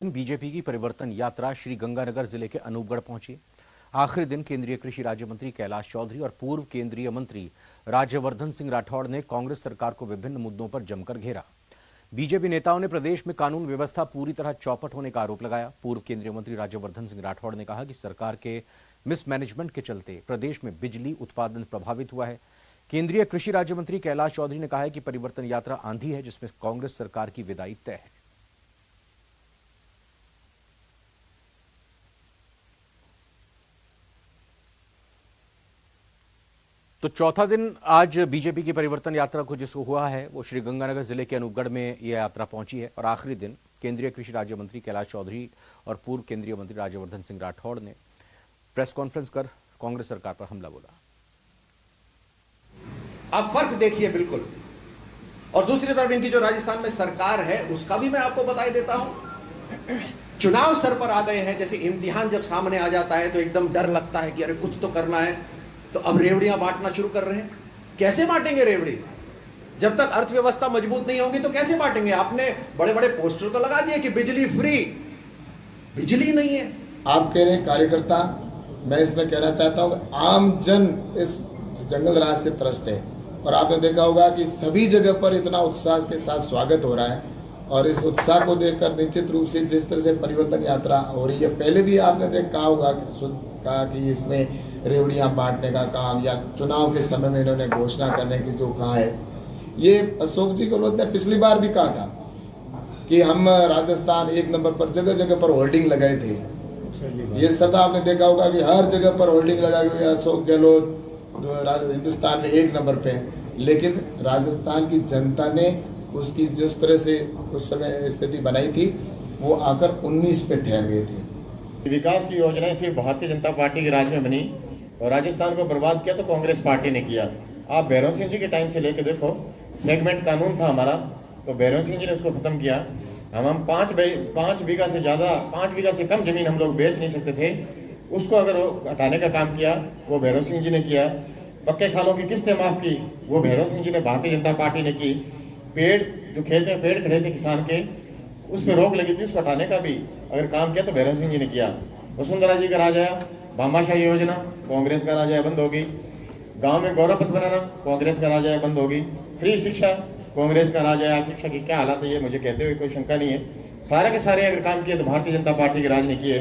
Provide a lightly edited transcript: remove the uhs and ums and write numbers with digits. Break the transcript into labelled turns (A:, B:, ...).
A: BJP की परिवर्तन यात्रा श्री गंगानगर जिले के अनूपगढ़ पहुंची। आखिरी दिन केंद्रीय कृषि राज्य मंत्री कैलाश चौधरी और पूर्व केंद्रीय मंत्री राज्यवर्धन सिंह राठौड़ ने कांग्रेस सरकार को विभिन्न मुद्दों पर जमकर घेरा। बीजेपी नेताओं ने प्रदेश में कानून व्यवस्था पूरी तरह चौपट होने का आरोप लगाया। पूर्व केंद्रीय मंत्री राज्यवर्धन सिंह राठौड़ ने कहा कि सरकार के मिसमैनेजमेंट के चलते प्रदेश में बिजली उत्पादन प्रभावित हुआ है। केंद्रीय कृषि राज्य मंत्री कैलाश चौधरी ने कहा है कि परिवर्तन यात्रा आंधी है जिसमें कांग्रेस सरकार की विदाई तय है। तो चौथा दिन आज बीजेपी की परिवर्तन यात्रा को जिसको हुआ है वो श्री गंगानगर जिले के अनूपगढ़ में यह यात्रा पहुंची है और आखिरी दिन केंद्रीय कृषि राज्य मंत्री कैलाश चौधरी और पूर्व केंद्रीय मंत्री राज्यवर्धन सिंह राठौड़ ने प्रेस कॉन्फ्रेंस कर कांग्रेस सरकार पर हमला बोला।
B: आप फर्क देखिए बिल्कुल। और दूसरी तरफ इनकी जो राजस्थान में सरकार है उसका भी मैं आपको बताई देता हूं। चुनाव सर पर आ गए हैं, जैसे इम्तिहान जब सामने आ जाता है तो एकदम डर लगता है कि अरे कुछ तो करना है, तो अब रेवड़ियां बांटना शुरू कर रहे हैं। कैसे बांटेंगे रेवड़ी? जब तक अर्थव्यवस्था मजबूत नहीं होगी तो कैसे बांटेंगे? आपने बड़े बड़े पोस्टर तो लगा दिए कि बिजली फ्री, बिजली नहीं है।
C: आप कह रहे हैं कार्यकर्ता, मैं इसमें कहना चाहता हूं आम जन इस जंगल राज से त्रस्त है और आपने देखा होगा कि सभी जगह पर इतना उत्साह के साथ स्वागत हो रहा है और इस उत्साह को देखकर निश्चित रूप से जिस तरह से परिवर्तन यात्रा हो रही है, पहले भी आपने कहा होगा कि इसमें रेवड़ियां बांटने का काम या चुनाव के समय में इन्होंने घोषणा करने की जो कहा है, ये अशोक जी गहलोत ने पिछली बार भी कहा था कि हम राजस्थान एक नंबर पर जगह जगह पर होल्डिंग लगाए थे। ये सब आपने देखा होगा कि हर जगह पर होल्डिंग लगाए हुए अशोक गहलोत हिंदुस्तान में एक नंबर पे, लेकिन राजस्थान की जनता ने उसकी जिस तरह से उस समय स्थिति बनाई थी वो आकर 19 पे ठहर गई थी।
D: विकास की योजनाएं सिर्फ भारतीय जनता पार्टी के राज में बनी और राजस्थान को बर्बाद किया तो कांग्रेस पार्टी ने किया। आप भैरव सिंह जी के टाइम से लेकर देखो, फ्रेगमेंट कानून था हमारा, तो भैरव सिंह जी ने उसको खत्म किया। हम 5 बीघा से ज़्यादा, 5 बीघा से कम जमीन हम लोग बेच नहीं सकते थे, उसको अगर हटाने का काम किया वो भैरव सिंह जी ने किया। पक्के खालों की किस्तें माफ की वो भैरव सिंह जी ने, भारतीय जनता पार्टी ने की। पेड़ जो खेत में पेड़ खड़े थे किसान के, उस पर रोक लगी थी, उसको हटाने का भी अगर काम किया तो भैरव सिंह जी ने किया। वसुंधरा जी का राज आया, भामाशाही योजना कांग्रेस का राज आया, बंद होगी। गांव में गौरव पथ बनाना कांग्रेस का राज आया, बंद होगी। फ्री शिक्षा कांग्रेस का राज आया। शिक्षा की क्या हालत है ये मुझे कहते हुए कोई शंका नहीं है। सारे के सारे अगर काम किए तो भारतीय जनता पार्टी के राज ने किए।